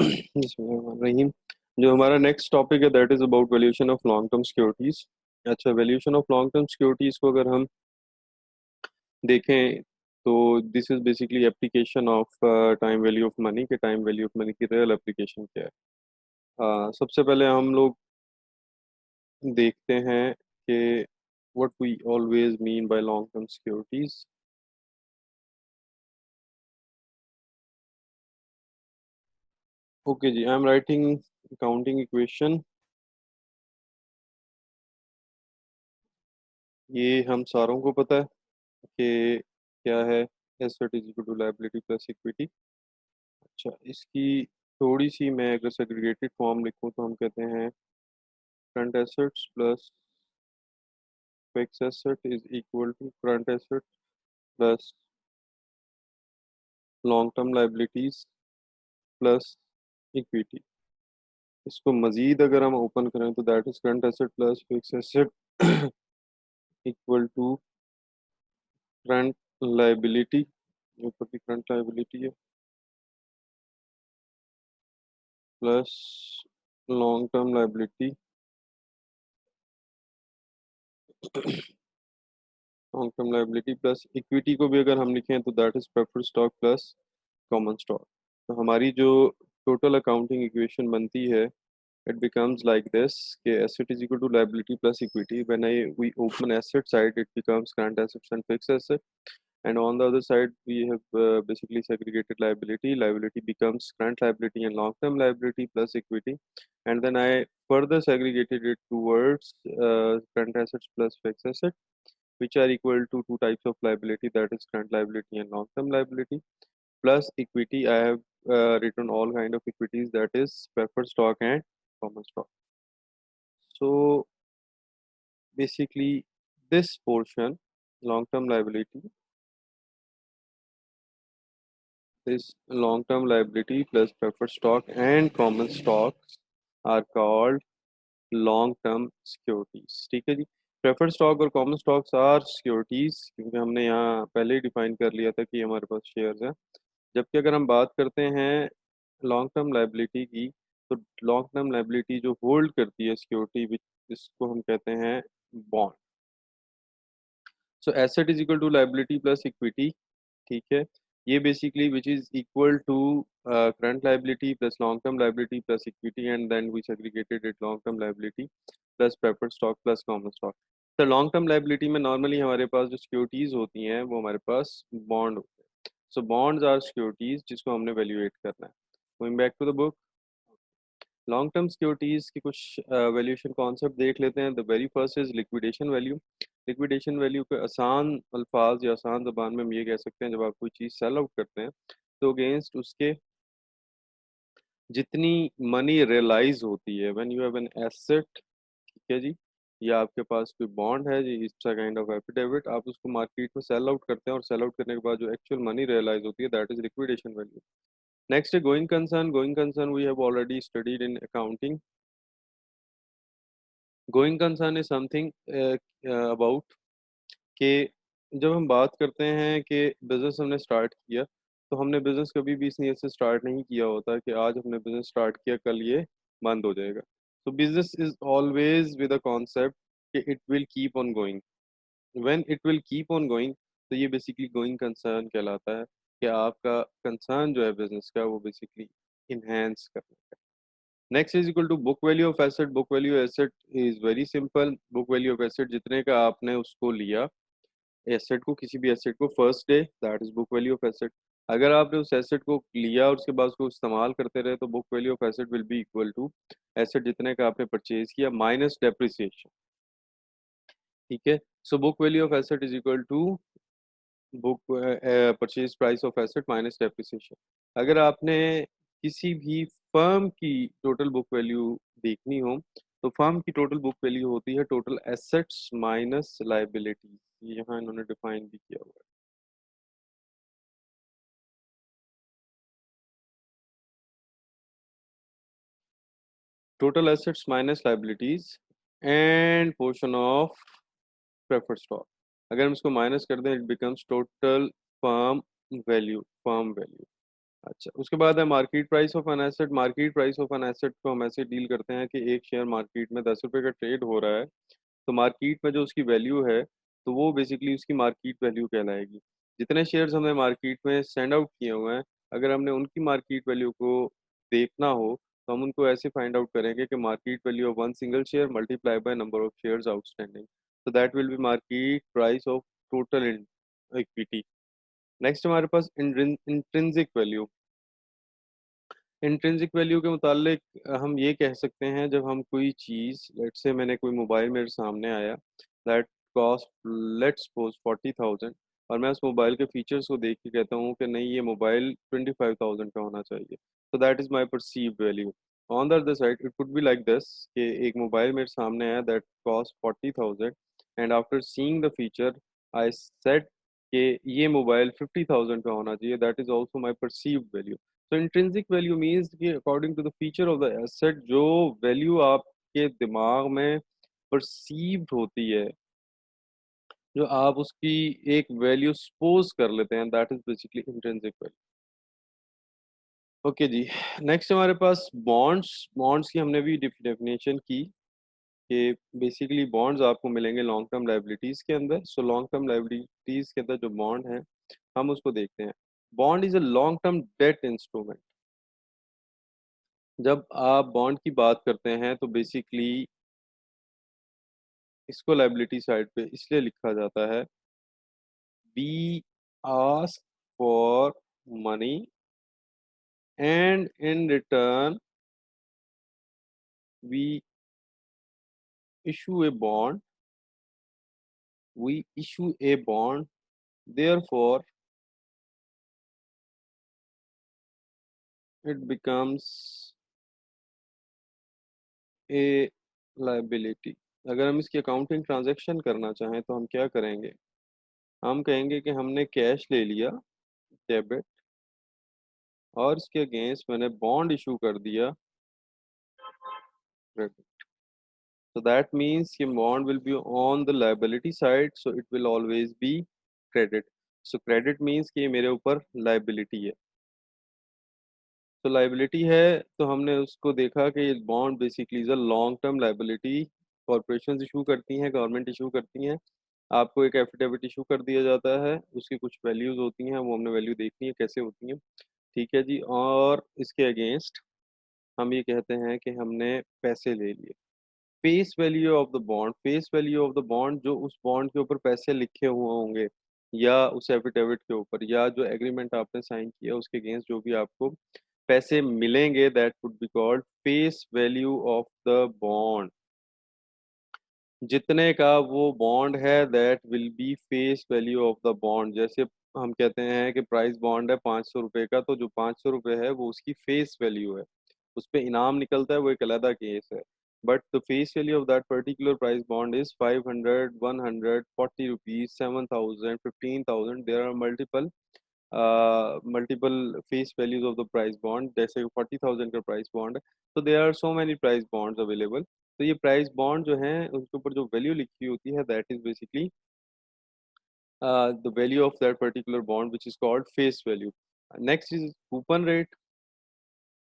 बिस्मिल्लाहिर्रहमानिर्रहीम। जो हमारा नेक्स्ट टॉपिक है that is about valuation of long term securities. अच्छा, valuation of long term securities को अगर हम देखें तो this is basically application of time value of money के टाइम वैल्यू ऑफ मनी की रियल एप्लीकेशन क्या है। सबसे पहले हम लोग देखते हैं कि what we always mean by long term securities. Okay जी, I am writing accounting equation. ये हम सारों को पता है कि क्या है, asset is equal to liability plus equity. अच्छा, इसकी थोड़ी सी मैं अगर सेग्रीगेटेड फॉर्म लिखूं तो हम कहते हैं current assets plus fix asset is equal to current asset plus long term liabilities plus equity. इसको मजीद अगर हम ओपन करें तो that is current asset plus fix asset equal to current liability, ऊपर की करंट लायबिलिटी है, plus long term liability, long term liability plus equity को भी अगर हम लिखें तो that is preferred stock plus common stock. तो हमारी जो टोटल अकाउंटिंग इक्वेशन बनती है it becomes like this कि asset is equal to liability plus equity. When we open asset side, it becomes current assets and fixed asset, and on the other side we have basically segregated liability. Liability becomes current liability and long term liability plus equity, and then I further segregated it towards current assets plus fixed asset, which are equal to two types of liability, that is current liability and long term liability plus equity. I have written all kind of equities, that is preferred stock and common stock. So basically this portion, long term liability, this long term liability plus preferred stock and common stocks are called long term securities. ठीक है जी। Preferred stock और common stocks R securities, क्योंकि हमने यहाँ पहले ही define कर लिया था कि हमारे पास शेयर्स हैं। जबकि अगर हम बात करते हैं लॉन्ग टर्म लाइबिलिटी की, तो लॉन्ग टर्म लाइबिलिटी जो होल्ड करती है सिक्योरिटी, विच जिसको हम कहते हैं bond. So asset is equal to liability plus equity. ठीक है, ये basically which is equal to current liability plus long term liability plus equity, and then we segregated it long term liability plus preferred stock plus common stock. तो long term liability में normally हमारे पास जो securities होती हैं वो हमारे पास bond होते हैं। सो बॉन्ड्स आर सिक्योरिटीज जिसको हमने वैल्यूएट करना है। Going back to the book, long term securities की कुछ वैल्यूएशन कॉन्सेप्ट देख लेते हैं। The very first is liquidation value. Liquidation value के आसान अल्फाज या आसान जबान में हम ये कह सकते हैं, जब आप कोई चीज़ सेल आउट करते हैं तो अगेंस्ट उसके जितनी मनी रियलाइज होती है, when you have an asset, ठीक है जी, या आपके पास कोई बॉन्ड है जी, it's a kind of affidavit, आप उसको मार्केट में सेल आउट करते हैं और सेल आउट करने के बाद जो एक्चुअल मनी रियलाइज होती है that is liquidation value. Next है going concern. Going concern we have already studied in accounting. Going concern is something about कि जब हम बात करते हैं कि बिजनेस हमने स्टार्ट किया, तो हमने बिजनेस कभी भी इस नीयत से स्टार्ट नहीं किया होता कि आज हमने बिजनेस स्टार्ट किया कल ये बंद हो जाएगा। तो business is always with a concept कि it will keep on going. When it will keep on going, तो ये बेसिकली गोइंग कंसर्न कहलाता है कि आपका कंसर्न जो है बिजनेस का वो बेसिकली इनहेंस करना है। Next is equal to book value of asset. Book value asset is very simple. Book value of asset जितने का आपने उसको लिया, एसेट को, किसी भी एसेट को first day, that is book value of asset. अगर आपने उस एसेट को लिया और उसके बाद उसको इस्तेमाल करते रहे तो book value of asset will be equal to asset जितने का आपने परचेज किया माइनस डेप्रिसिएशन। ठीक है, so book value of asset is equal to book purchase price of asset minus depreciation. अगर आपने किसी भी फर्म की टोटल बुक वैल्यू देखनी हो तो फर्म की टोटल बुक वैल्यू होती है टोटल एसेट्स माइनस लाइबिलिटी। यहाँ इन्होंने डिफाइन भी किया हुआ है। Total assets minus liabilities end portion of preferred stock. अगर हम इसको माइनस कर दें, it becomes total firm value, firm value. अच्छा, उसके बाद है market price of an asset. Market price of an asset को हम ऐसे डील करते हैं कि एक शेयर मार्केट में 10 रुपए का ट्रेड हो रहा है, तो मार्केट में जो उसकी वैल्यू है, तो वो बेसिकली उसकी मार्केट वैल्यू कहलाएगी। जितने शेयर्स हमने मार्केट में सेंड आउट किए हुए हैं, अगर हमने उनकी मार्केट वैल्यू को देखना हो, तो हम उनको ऐसे फाइंड आउट करेंगे कि market value of one single share multiply by number of shares outstanding, so that will be market price of total equity. Next हमारे पास इंट्रिंसिक वैल्यू। इंट्रिंसिक वैल्यू के मुतालिक हम ये कह सकते हैं, जब हम कोई चीज़, लेट्स से मैंने कोई मोबाइल मेरे सामने आया दैट कॉस्ट, लेट्स सपोज 40,000, और मैं उस मोबाइल के फीचर्स को देख के कहता हूँ कि नहीं ये मोबाइल 25,000 का होना चाहिए, तो that is my perceived value. On the other side it could be like this कि एक मोबाइल मेरे सामने आया that cost 40,000, and after seeing the feature I said कि ये मोबाइल 50,000 का होना चाहिए, that is also my perceived value. तो इंट्रिंसिक वैल्यू मीन्स कि according to the feature of the asset, जो वैल्यू आपके दिमाग में परसीव्ड होती है, जो आप उसकी एक वैल्यू सपोज कर लेते हैं, that is basically intrinsic value. Okay जी। नेक्स्ट हमारे पास बॉन्ड्स। बॉन्ड्स की हमने भी डेफिनेशन की कि बेसिकली बॉन्ड्स आपको मिलेंगे लॉन्ग टर्म लाइबिलिटीज के अंदर। सो लॉन्ग टर्म लाइबिलिटीज के अंदर जो बॉन्ड है, हम उसको देखते हैं। Bond is a long term debt instrument. जब आप बॉन्ड की बात करते हैं तो बेसिकली इसको लायबिलिटी साइड पे इसलिए लिखा जाता है, we ask for money and in return we issue a bond, we issue a bond, therefore it becomes a liability. अगर हम इसकी अकाउंटिंग ट्रांजैक्शन करना चाहें तो हम क्या करेंगे, हम कहेंगे कि हमने कैश ले लिया, डेबिट, और इसके अगेंस्ट मैंने बॉन्ड इशू कर दिया, credit. So that means your bond will be on the liability side, so it will always be credit. So credit means कि ये मेरे ऊपर liability है। तो liability है, तो हमने उसको देखा कि ये bond basically is a long term liability। corporations issue करती हैं, गवर्नमेंट इशू करती हैं, आपको एक एफिडेविट इशू कर दिया जाता है, उसकी कुछ वैल्यूज होती हैं, वो हमने वैल्यू देखनी है कैसे होती हैं। ठीक है जी। और इसके अगेंस्ट हम ये कहते हैं कि हमने पैसे ले लिए। Face value of the bond, face value of the bond, जो उस बॉन्ड के ऊपर पैसे लिखे हुए होंगे, या उस एफिडेविट के ऊपर, या जो एग्रीमेंट आपने साइन किया उसके अगेंस्ट जो भी आपको पैसे मिलेंगे, that would be called face value of the bond. जितने का वो बॉन्ड है, that will be face value of the bond. जैसे हम कहते हैं कि प्राइस बॉन्ड है 500 रुपये का, तो जो 500 रुपये है वो उसकी फेस वैल्यू है, उस पे इनाम निकलता है, वो एक अलग केस है। But the face value of that particular prize bond is 500, 140 rupees, 7,000, 15,000। There are multiple face values of the prize bond. जैसे 40,000 का प्राइस बॉन्ड है, तो there are so many prize bonds available. तो ये प्राइस बॉन्ड जो हैं उसके ऊपर जो वैल्यू लिखी होती है, that is basically the value of that particular bond which is called face value. Next is coupon rate.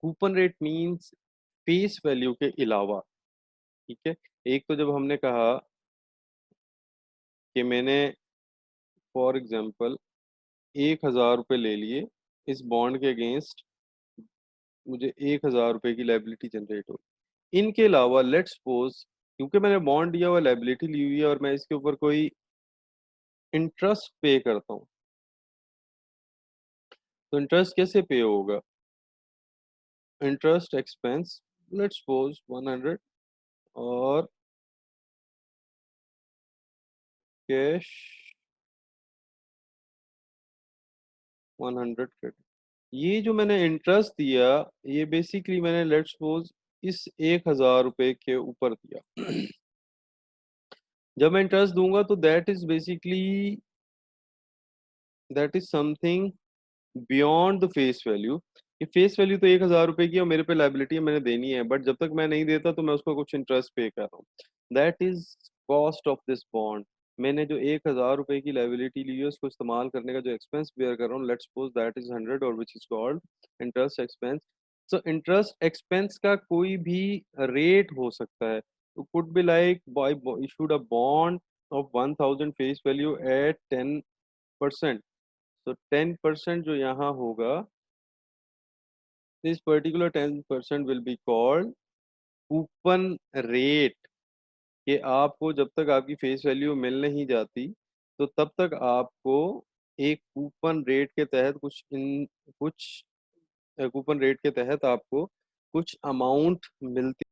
Coupon rate means face value के अलावा। ठीक है। एक तो जब हमने कहा कि मैंने फॉर एग्जांपल 1,000 रुपये ले लिए, इस बॉन्ड के अगेंस्ट मुझे 1,000 रुपये की लाइबिलिटी जनरेट हो। इनके अलावा लेट्स सपोज, क्योंकि मैंने बॉन्ड लिया हुआ, लाइबिलिटी ली हुई है, और मैं इसके ऊपर कोई इंटरेस्ट पे करता हूँ, तो इंटरेस्ट कैसे पे होगा, इंटरेस्ट एक्सपेंस, लेट्स सपोज 100, और कैश 100 क्रेडिट। ये जो मैंने इंटरेस्ट दिया, ये बेसिकली मैंने लेट्स सपोज इस 1,000 रुपये के ऊपर दिया। जब मैं इंटरेस्ट दूंगा तो that is something beyond the face value. ये फेस वैल्यू तो 1,000 रुपये की है और मेरे पे लाइबिलिटी है, मैंने देनी है, बट जब तक मैं नहीं देता तो मैं उसको कुछ इंटरेस्ट पे कर रहा हूँ। That is cost of this bond. मैंने जो 1000 रुपए की लायबिलिटी ली है उसको इस्तेमाल करने का जो एक्सपेंस बेयर कर रहा हूँ, लेट्स सपोज दैट इज 100 और which is called interest expense. So interest expense का कोई भी रेट हो सकता है, तो could be like by issued a bond of 1000 face value at 10%। तो 10% जो यहाँ होगा, this particular 10% will be called coupon rate. कि आपको जब तक आपकी फेस वैल्यू मिल नहीं जाती, तो तब तक आपको एक कूपन रेट के तहत कुछ कूपन रेट के तहत आपको कुछ अमाउंट मिलती